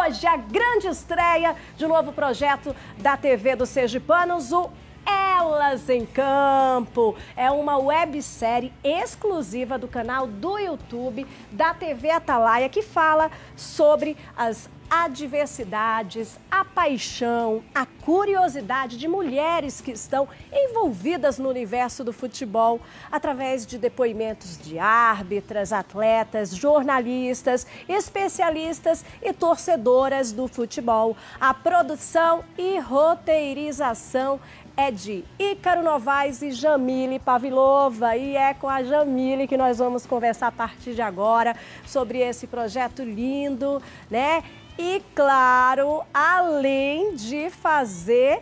hoje a grande estreia de um novo projeto da TV dos Sergipanos, o Elas em Campo. É uma websérie exclusiva do canal do YouTube da TV Atalaia que fala sobre as adversidades, a paixão, a curiosidade de mulheres que estão envolvidas no universo do futebol através de depoimentos de árbitras, atletas, jornalistas, especialistas e torcedoras do futebol. A produção e roteirização é de Ícaro Novaes e Jamile Pavlova. E é com a Jamile que nós vamos conversar a partir de agora sobre esse projeto lindo, né? E, claro, além de fazer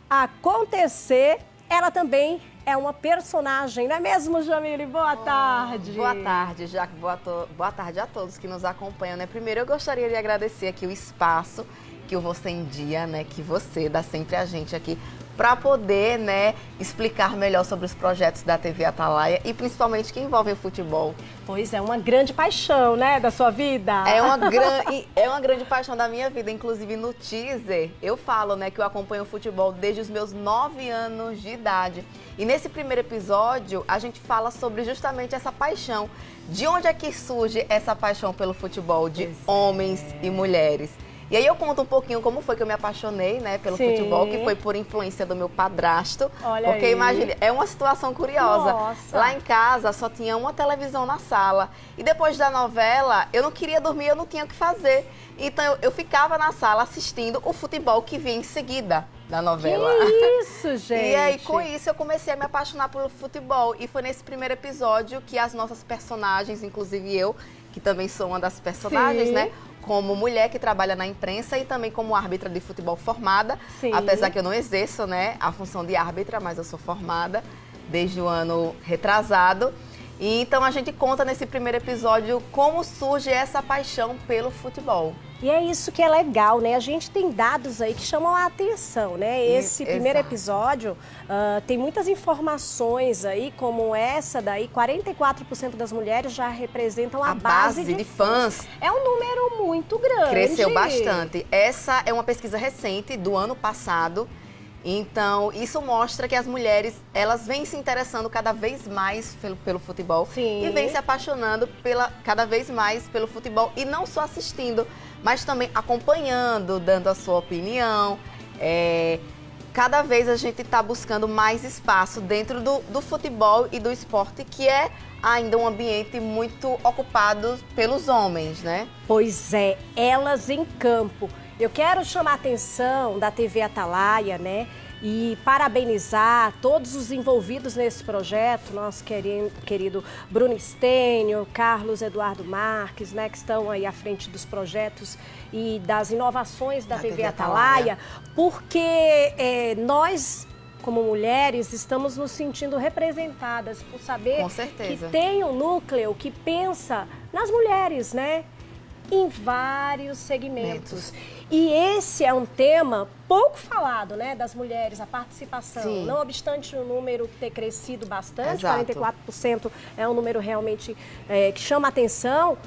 acontecer, ela também é uma personagem, não é mesmo, Jamile? Boa tarde. Boa tarde, Jaque. Boa tarde a todos que nos acompanham, né? Primeiro, eu gostaria de agradecer aqui o espaço que o Você em Dia, né? Que você dá sempre a gente aqui para poder, né, explicar melhor sobre os projetos da TV Atalaia e principalmente que envolvem o futebol. Pois é, uma grande paixão, né, da sua vida. É uma grande paixão da minha vida. Inclusive, no teaser, eu falo, né, que eu acompanho o futebol desde os meus 9 anos de idade. E nesse primeiro episódio, a gente fala sobre justamente essa paixão. De onde é que surge essa paixão pelo futebol de homens e mulheres? E aí eu conto um pouquinho como foi que eu me apaixonei, né, pelo futebol, que foi por influência do meu padrasto. Olha porque aí. Imagine, é uma situação curiosa. Nossa. Lá em casa só tinha uma televisão na sala. E depois da novela, eu não queria dormir, eu não tinha o que fazer. Então eu ficava na sala assistindo o futebol que vinha em seguida da novela. Que isso, gente! E aí, com isso, eu comecei a me apaixonar pelo futebol. E foi nesse primeiro episódio que as nossas personagens, inclusive eu, que também sou uma das personagens, Sim. né? Como mulher que trabalha na imprensa e também como árbitra de futebol formada. Sim. Apesar que eu não exerço, né, a função de árbitra, mas eu sou formada desde o ano retrasado. E então a gente conta nesse primeiro episódio como surge essa paixão pelo futebol. E é isso que é legal, né? A gente tem dados aí que chamam a atenção, né? Esse primeiro episódio tem muitas informações aí, como essa daí, 44% das mulheres já representam a base de fãs. É um número muito grande. Cresceu bastante. Essa é uma pesquisa recente do ano passado. Então, isso mostra que as mulheres, elas vêm se interessando cada vez mais pelo futebol. Sim. E vêm se apaixonando cada vez mais pelo futebol. E não só assistindo, mas também acompanhando, dando a sua opinião. Cada vez a gente está buscando mais espaço dentro do futebol e do esporte, que é ainda um ambiente muito ocupado pelos homens, né? Pois é, Elas em Campo. Eu quero chamar a atenção da TV Atalaia, né? E parabenizar todos os envolvidos nesse projeto, nosso querido Bruno Stênio, Carlos Eduardo Marques, né, que estão aí à frente dos projetos e das inovações da TV Atalaia, porque nós, como mulheres, estamos nos sentindo representadas por saber que tem um núcleo que pensa nas mulheres, né? Em vários segmentos. E esse é um tema pouco falado, né, das mulheres, a participação. Sim. Não obstante o número ter crescido bastante, 44% é um número realmente que chama atenção,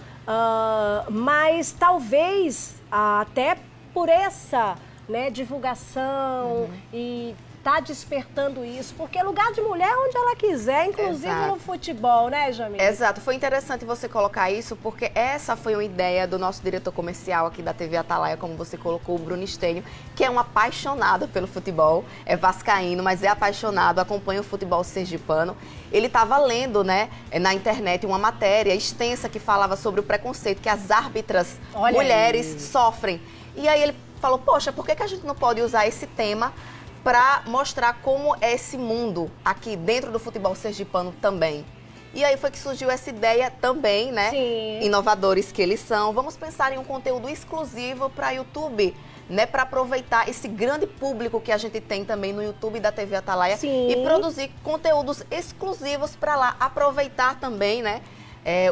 mas talvez até por essa, né, divulgação e tá despertando isso, porque lugar de mulher é onde ela quiser, inclusive no futebol, né, Jamile? Exato, foi interessante você colocar isso, porque essa foi uma ideia do nosso diretor comercial aqui da TV Atalaia, como você colocou, o Bruno Stênio, que é um apaixonado pelo futebol, é vascaíno, mas é apaixonado, acompanha o futebol sergipano. Ele estava lendo, né, na internet uma matéria extensa que falava sobre o preconceito que as árbitras mulheres sofrem. E aí ele falou, poxa, por que a gente não pode usar esse tema para mostrar como é esse mundo aqui dentro do futebol sergipano também. E aí foi que surgiu essa ideia também, né? Sim. Inovadores que eles são. Vamos pensar em um conteúdo exclusivo para YouTube, né? Para aproveitar esse grande público que a gente tem também no YouTube da TV Atalaia. Sim. E produzir conteúdos exclusivos para lá. Aproveitar também, né?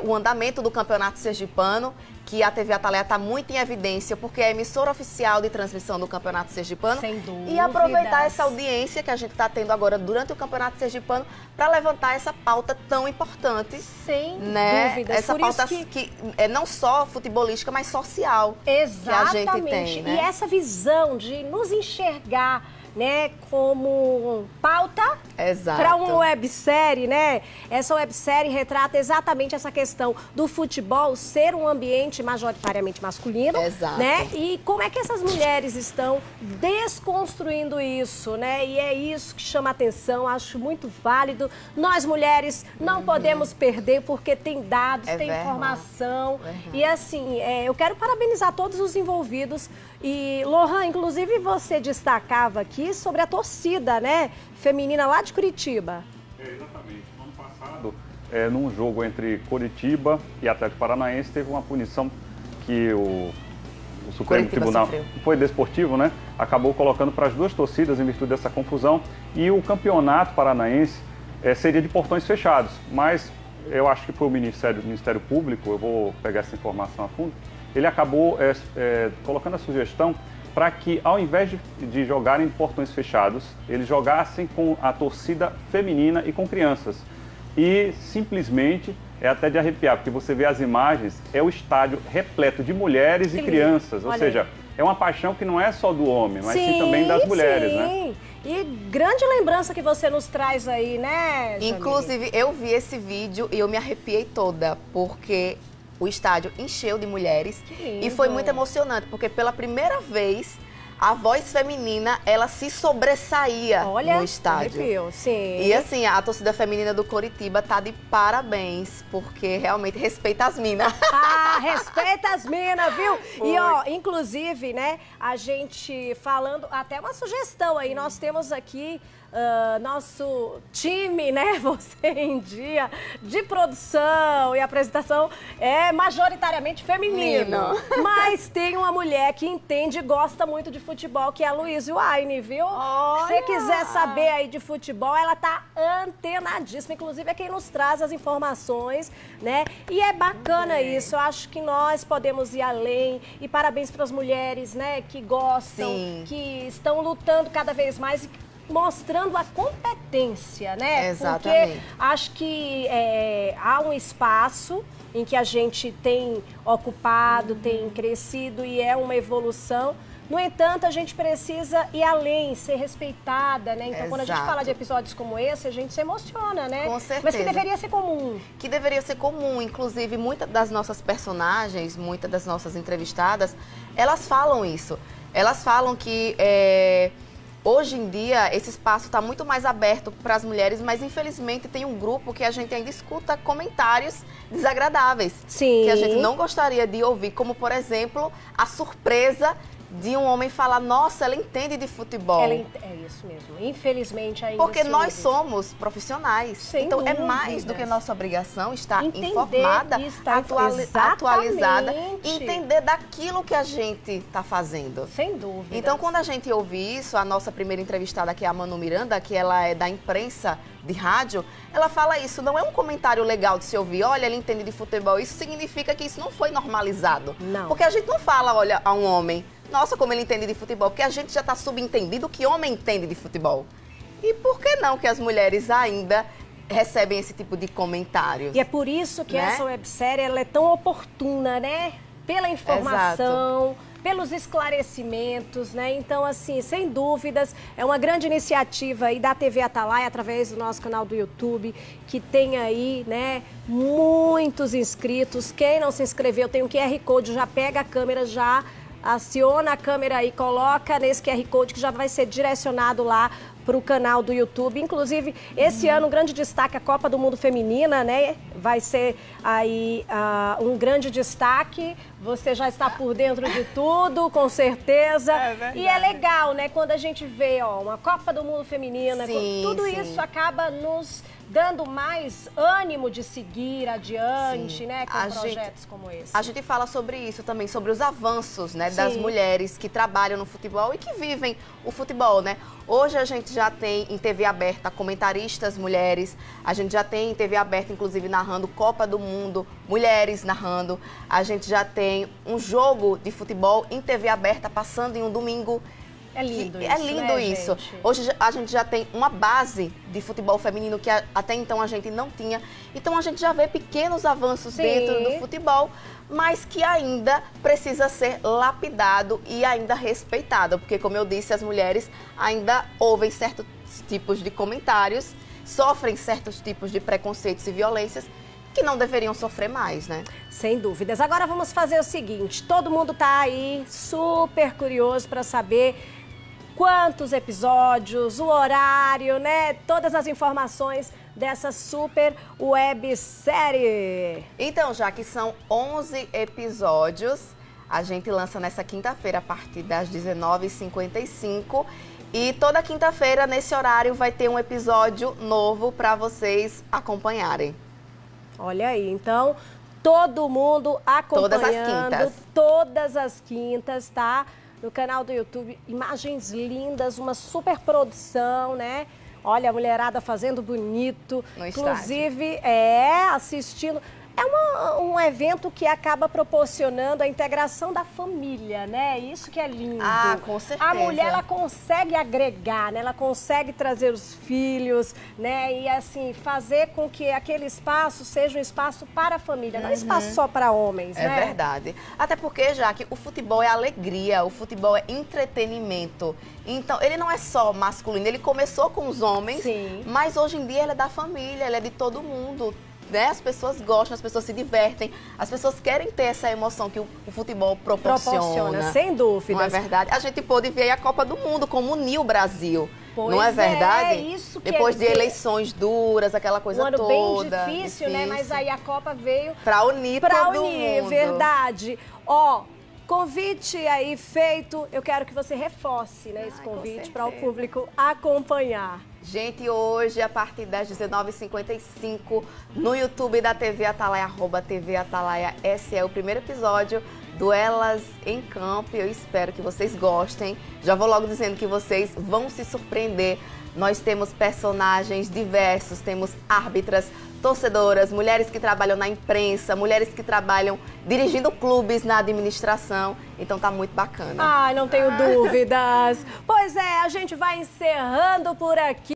o andamento do Campeonato Sergipano, que a TV Atalaia está muito em evidência, porque é a emissora oficial de transmissão do Campeonato Sergipano. Sem dúvidas. E aproveitar essa audiência que a gente está tendo agora durante o Campeonato Sergipano para levantar essa pauta tão importante. Sem dúvidas. Essa pauta que é não só futebolística, mas social. Exatamente. Que a gente tem, né? E essa visão de nos enxergar, né, como pauta para uma websérie, né? Essa websérie retrata exatamente essa questão do futebol ser um ambiente majoritariamente masculino, né? E como é que essas mulheres estão desconstruindo isso, né? E é isso que chama atenção, acho muito válido. Nós mulheres não podemos perder porque tem dados, tem informação. E assim, eu quero parabenizar todos os envolvidos. E, Lohan, inclusive você destacava aqui sobre a torcida, né, feminina lá de Curitiba. Exatamente. No ano passado, num jogo entre Curitiba e Atlético Paranaense, teve uma punição que o Supremo Tribunal foi desportivo, né? Acabou colocando para as duas torcidas em virtude dessa confusão. E o campeonato paranaense seria de portões fechados. Mas eu acho que foi o Ministério Público, eu vou pegar essa informação a fundo, ele acabou colocando a sugestão para que, ao invés de jogarem de portões fechados, eles jogassem com a torcida feminina e com crianças. E simplesmente é até de arrepiar, porque você vê as imagens, é o estádio repleto de mulheres e crianças. Ou seja, é uma paixão que não é só do homem, mas sim também das mulheres, né? E grande lembrança que você nos traz aí, né, Jamile? Inclusive, eu vi esse vídeo e eu me arrepiei toda, porque o estádio encheu de mulheres e foi muito emocionante, porque pela primeira vez a voz feminina, ela se sobressaía no estádio. Sim. E assim, a torcida feminina do Coritiba tá de parabéns, porque realmente respeita as minas. Ah, respeita as minas, viu? E ó, inclusive, né, a gente falando, até uma sugestão aí, nós temos aqui nosso time, né, Você em Dia, de produção e apresentação é majoritariamente feminino. Mas tem uma mulher que entende e gosta muito de futebol, que é a Luísa Waine, viu? Se você quiser saber aí de futebol, ela tá antenadíssima. Inclusive é quem nos traz as informações, né? E é bacana isso. Eu acho que nós podemos ir além. E parabéns para as mulheres, né, que gostam, que estão lutando cada vez mais e mostrando a competência, né? Exatamente. Porque acho que há um espaço em que a gente tem ocupado, tem crescido e é uma evolução. No entanto, a gente precisa ir além, ser respeitada, né? Então, quando a gente fala de episódios como esse, a gente se emociona, né? Com certeza. Mas que deveria ser comum. Que deveria ser comum. Inclusive, muitas das nossas personagens, muitas das nossas entrevistadas, elas falam isso. Elas falam que hoje em dia, esse espaço está muito mais aberto para as mulheres, mas infelizmente tem um grupo que a gente ainda escuta comentários desagradáveis. Sim. Que a gente não gostaria de ouvir, como, por exemplo, a surpresa de um homem falar, nossa, ela entende de futebol. É isso mesmo. Infelizmente ainda. Porque nós somos profissionais. Sem então dúvidas. É mais do que nossa obrigação estar entender, informada, atualizada e entender daquilo que a gente está fazendo. Sem dúvida. Então, quando a gente ouve isso, a nossa primeira entrevistada, que é a Manu Miranda, que ela é da imprensa de rádio, ela fala isso, não é um comentário legal de se ouvir, olha, ele entende de futebol, isso significa que isso não foi normalizado. Não. Porque a gente não fala, olha, a um homem, nossa, como ele entende de futebol, porque a gente já está subentendido que homem entende de futebol. E por que não que as mulheres ainda recebem esse tipo de comentários? E é por isso que essa websérie ela é tão oportuna, né? Pela informação, pelos esclarecimentos, né? Então, assim, sem dúvidas, é uma grande iniciativa aí da TV Atalaia, através do nosso canal do YouTube, que tem aí, né, muitos inscritos. Quem não se inscreveu, tem um QR Code, já pega a câmera, já aciona a câmera e coloca nesse QR Code que já vai ser direcionado lá para o canal do YouTube. Inclusive, esse ano, um grande destaque, a Copa do Mundo Feminina, né? Vai ser aí um grande destaque. Você já está por dentro de tudo, com certeza. E é legal, né? Quando a gente vê, ó, uma Copa do Mundo Feminina, tudo isso acaba nos dando mais ânimo de seguir adiante, né? Com projetos como esse. A gente fala sobre isso também, sobre os avanços, né? Das mulheres que trabalham no futebol e que vivem o futebol, né? Hoje a gente já tem em TV aberta comentaristas mulheres, a gente já tem em TV aberta, inclusive, narrando Copa do Mundo, mulheres narrando. A gente já tem um jogo de futebol em TV aberta passando em um domingo. É lindo isso, é lindo isso. Gente? Hoje a gente já tem uma base de futebol feminino que até então a gente não tinha. Então a gente já vê pequenos avanços dentro do futebol, mas que ainda precisa ser lapidado e ainda respeitado. Porque, como eu disse, as mulheres ainda ouvem certos tipos de comentários, sofrem certos tipos de preconceitos e violências que não deveriam sofrer mais, né? Sem dúvidas. Agora vamos fazer o seguinte, todo mundo tá aí super curioso para saber quantos episódios, o horário, né? Todas as informações dessa super websérie. Então, já que são 11 episódios, a gente lança nessa quinta-feira a partir das 19h55. E toda quinta-feira, nesse horário, vai ter um episódio novo para vocês acompanharem. Olha aí, então, todo mundo acompanhando. Todas as quintas, tá? No canal do YouTube, imagens lindas, uma super produção, né? Olha, a mulherada fazendo bonito. No inclusive, assistindo. É um evento que acaba proporcionando a integração da família, né? Isso que é lindo. Ah, com certeza. A mulher, ela consegue agregar, né? Ela consegue trazer os filhos, né? E, assim, fazer com que aquele espaço seja um espaço para a família, não é espaço só para homens, né? É verdade. Até porque, Jaque, o futebol é alegria, o futebol é entretenimento. Então, ele não é só masculino, ele começou com os homens, mas hoje em dia ele é da família, ele é de todo mundo. Né? As pessoas gostam, as pessoas se divertem, as pessoas querem ter essa emoção que o futebol proporciona. Sem dúvida. Não é verdade? A gente pôde ver a Copa do Mundo, como uniu o Brasil. Pois não é verdade? É isso que depois de eleições duras, aquela coisa toda. Um ano bem difícil, né? Mas aí a Copa veio para unir todo mundo. Verdade. Ó, convite aí feito. Eu quero que você reforce, né, esse convite para o público acompanhar. Gente, hoje, a partir das 19h55, no YouTube da TV Atalaia, @TV Atalaia, esse é o primeiro episódio do Elas em Campo. Eu espero que vocês gostem. Já vou logo dizendo que vocês vão se surpreender. Nós temos personagens diversos, temos árbitras, torcedoras, mulheres que trabalham na imprensa, mulheres que trabalham dirigindo clubes na administração. Então tá muito bacana. Ai, não tenho dúvidas. Pois é, a gente vai encerrando por aqui.